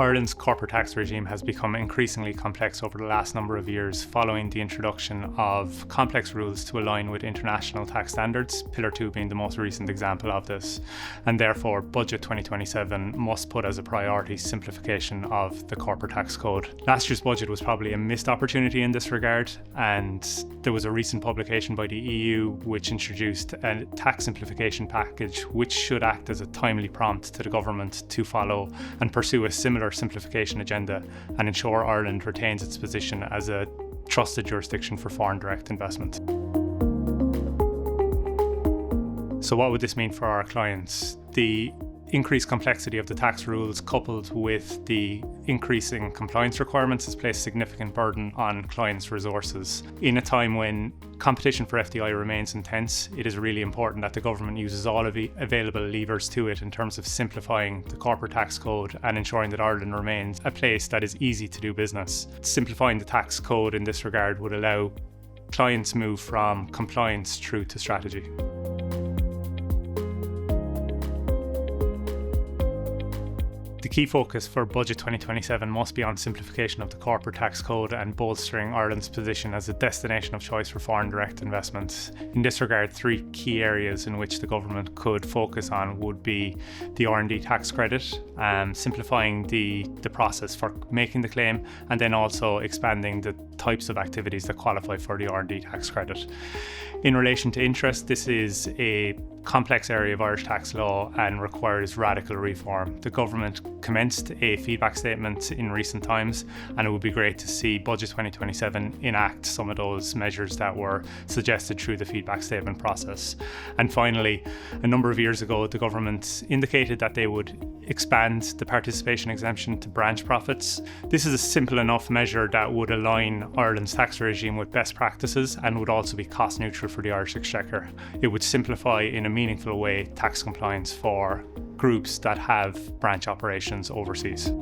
Ireland's corporate tax regime has become increasingly complex over the last number of years following the introduction of complex rules to align with international tax standards, Pillar 2 being the most recent example of this. And therefore, Budget 2027 must put as a priority simplification of the corporate tax code. Last year's budget was probably a missed opportunity in this regard, and there was a recent publication by the EU which introduced a tax simplification package which should act as a timely prompt to the government to follow and pursue a similar simplification agenda and ensure Ireland retains its position as a trusted jurisdiction for foreign direct investment. So what would this mean for our clients? The increased complexity of the tax rules coupled with the increasing compliance requirements has placed significant burden on clients' resources. In a time when competition for FDI remains intense, it is really important that the government uses all of the available levers to it in terms of simplifying the corporate tax code and ensuring that Ireland remains a place that is easy to do business. Simplifying the tax code in this regard would allow clients move from compliance through to strategy. The key focus for Budget 2027 must be on simplification of the corporate tax code and bolstering Ireland's position as a destination of choice for foreign direct investment. In this regard, three key areas in which the government could focus on would be the R&D tax credit, simplifying the process for making the claim, and then also expanding the types of activities that qualify for the R&D tax credit. In relation to interest, this is a complex area of Irish tax law and requires radical reform. The government commenced a feedback statement in recent times, and it would be great to see Budget 2027 enact some of those measures that were suggested through the feedback statement process. And finally, a number of years ago, the government indicated that they would expand the participation exemption to branch profits. This is a simple enough measure that would align Ireland's tax regime with best practices and would also be cost neutral for the Irish Exchequer. It would simplify in a meaningful way tax compliance for groups that have branch operations overseas.